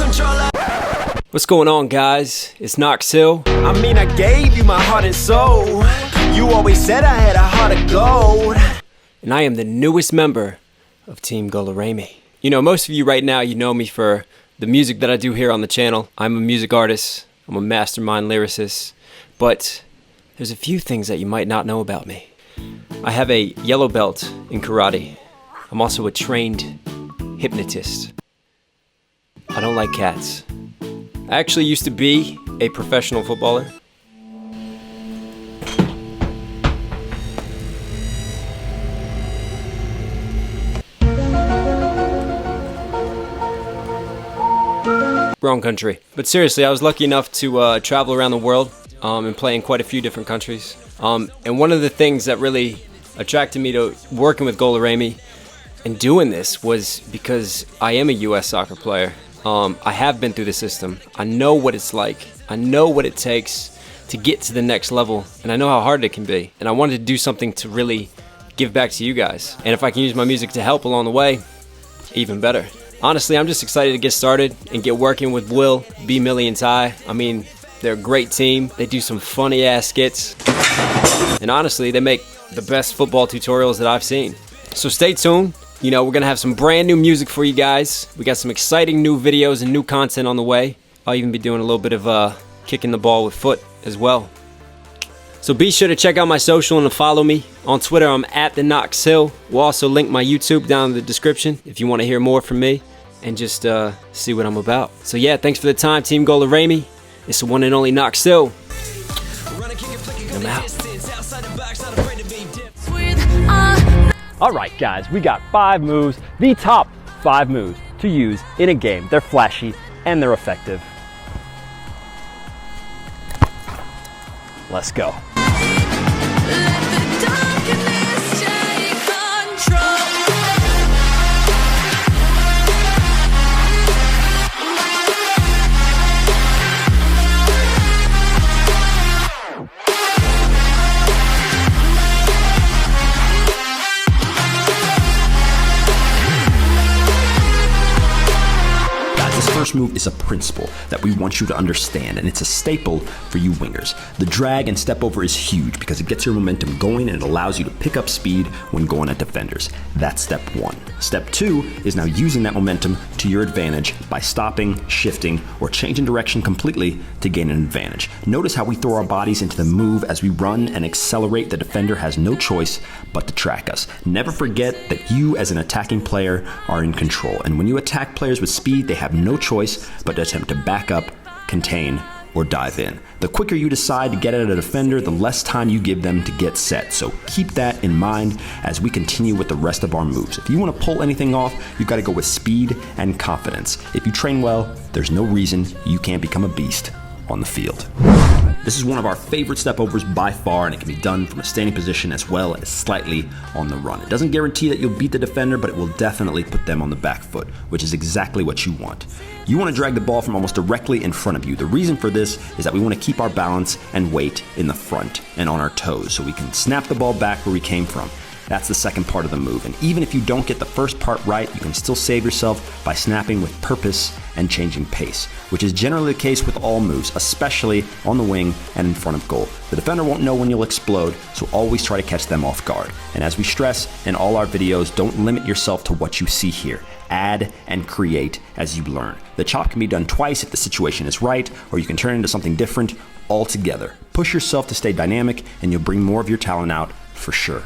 controller. What's going on, guys? It's Knox Hill. I mean, I gave you my heart and soul. You always said I had a heart of gold. And I am the newest member of Team GOLUREMI. You know, most of you right now, you know me for the music that I do here on the channel. I'm a music artist. I'm a mastermind lyricist. But there's a few things that you might not know about me. I have a yellow belt in karate. I'm also a trained hypnotist. I don't like cats. I actually used to be a professional footballer. Wrong country. But seriously, I was lucky enough to travel around the world and play in quite a few different countries. And one of the things that really attracted me to working with GOLUREMI and doing this was because I am a US soccer player. I have been through the system. I know what it's like. I know what it takes to get to the next level, and I know how hard it can be. And I wanted to do something to really give back to you guys. And if I can use my music to help along the way, even better. Honestly, I'm just excited to get started and get working with Will, B Millie, and Ty. I mean, they're a great team. They do some funny ass skits. And honestly, they make the best football tutorials that I've seen. So stay tuned. You know, we're gonna have some brand new music for you guys. We got some exciting new videos and new content on the way. I'll even be doing a little bit of kicking the ball with foot as well. So be sure to check out my social and to follow me. On Twitter, I'm at the Knox Hill. We'll also link my YouTube down in the description if you want to hear more from me and just see what I'm about. So yeah, thanks for the time, Team GOLUREMI. It's the one and only Knox Hill. And I'm out. Alright guys, we got 5 moves, the top 5 moves to use in a game. They're flashy and they're effective. Let's go. First move is a principle that we want you to understand, and it's a staple for you wingers. The drag and step over is huge because it gets your momentum going and it allows you to pick up speed when going at defenders. That's step 1. Step 2 is now using that momentum to your advantage by stopping, shifting, or changing direction completely to gain an advantage. Notice how we throw our bodies into the move as we run and accelerate. The defender has no choice but to track us. Never forget that you as an attacking player are in control, and when you attack players with speed, they have no choice but to attempt to back up, contain, or dive in. The quicker you decide to get at a defender, the less time you give them to get set. So keep that in mind as we continue with the rest of our moves. If you want to pull anything off, you've got to go with speed and confidence. If you train well, there's no reason you can't become a beast on the field. This is one of our favorite step overs by far, and it can be done from a standing position as well as slightly on the run. It doesn't guarantee that you'll beat the defender, but it will definitely put them on the back foot, which is exactly what you want. You want to drag the ball from almost directly in front of you. The reason for this is that we want to keep our balance and weight in the front and on our toes so we can snap the ball back where we came from. That's the second part of the move, and even if you don't get the first part right, you can still save yourself by snapping with purpose and changing pace, which is generally the case with all moves, especially on the wing and in front of goal. The defender won't know when you'll explode, so always try to catch them off guard. And as we stress in all our videos, don't limit yourself to what you see here. Add and create as you learn. The chop can be done twice if the situation is right, or you can turn it into something different altogether. Push yourself to stay dynamic, and you'll bring more of your talent out for sure.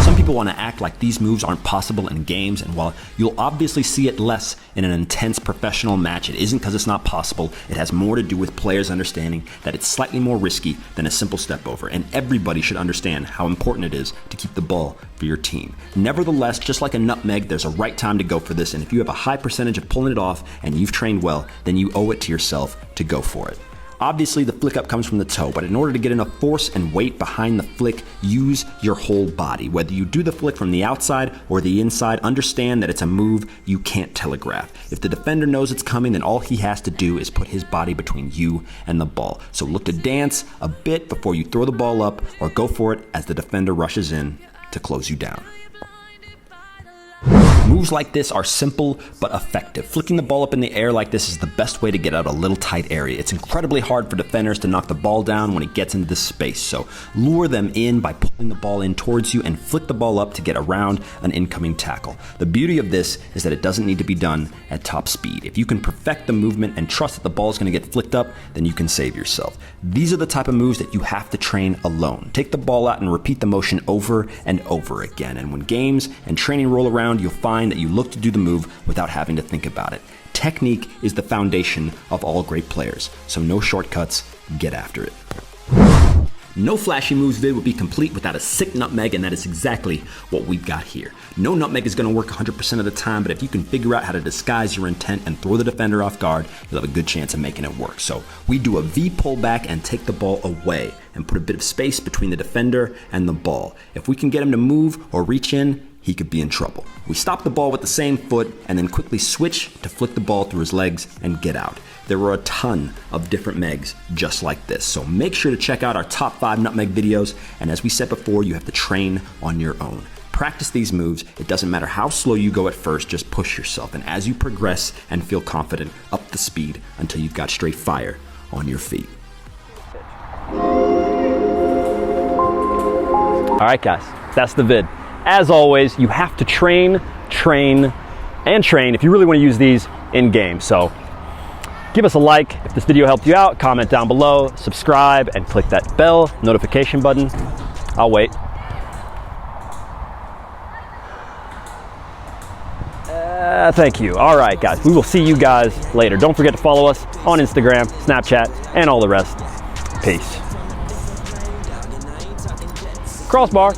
Some people want to act like these moves aren't possible in games, and while you'll obviously see it less in an intense professional match, it isn't because it's not possible. It has more to do with players understanding that it's slightly more risky than a simple step over, and everybody should understand how important it is to keep the ball for your team. Nevertheless, just like a nutmeg, there's a right time to go for this, and if you have a high percentage of pulling it off and you've trained well, then you owe it to yourself to go for it. Obviously, the flick up comes from the toe, but in order to get enough force and weight behind the flick, use your whole body. Whether you do the flick from the outside or the inside, understand that it's a move you can't telegraph. If the defender knows it's coming, then all he has to do is put his body between you and the ball. So look to dance a bit before you throw the ball up, or go for it as the defender rushes in to close you down. Moves like this are simple but effective. Flicking the ball up in the air like this is the best way to get out a little tight area. It's incredibly hard for defenders to knock the ball down when it gets into this space, so lure them in by pulling the ball in towards you and flick the ball up to get around an incoming tackle. The beauty of this is that it doesn't need to be done at top speed. If you can perfect the movement and trust that the ball is going to get flicked up, then you can save yourself. These are the type of moves that you have to train alone. Take the ball out and repeat the motion over and over again, and when games and training roll around, you'll find that you look to do the move without having to think about it. Technique is the foundation of all great players, so no shortcuts, get after it. No flashy moves vid would be complete without a sick nutmeg, and that is exactly what we've got here. No nutmeg is going to work 100% of the time, but if you can figure out how to disguise your intent and throw the defender off guard, you'll have a good chance of making it work. So we do a V pullback and take the ball away and put a bit of space between the defender and the ball. If we can get him to move or reach in, he could be in trouble. We stop the ball with the same foot and then quickly switch to flick the ball through his legs and get out. There are a ton of different megs just like this, so make sure to check out our top 5 nutmeg videos, and as we said before, you have to train on your own. Practice these moves. It doesn't matter how slow you go at first, just push yourself, and as you progress and feel confident, up the speed until you've got straight fire on your feet. All right, guys, that's the vid. As always, you have to train, train, and train if you really want to use these in game. So give us a like if this video helped you out, comment down below, subscribe, and click that bell notification button. I'll wait. Thank you. All right, guys, we will see you guys later. Don't forget to follow us on Instagram, Snapchat, and all the rest. Peace. Crossbar.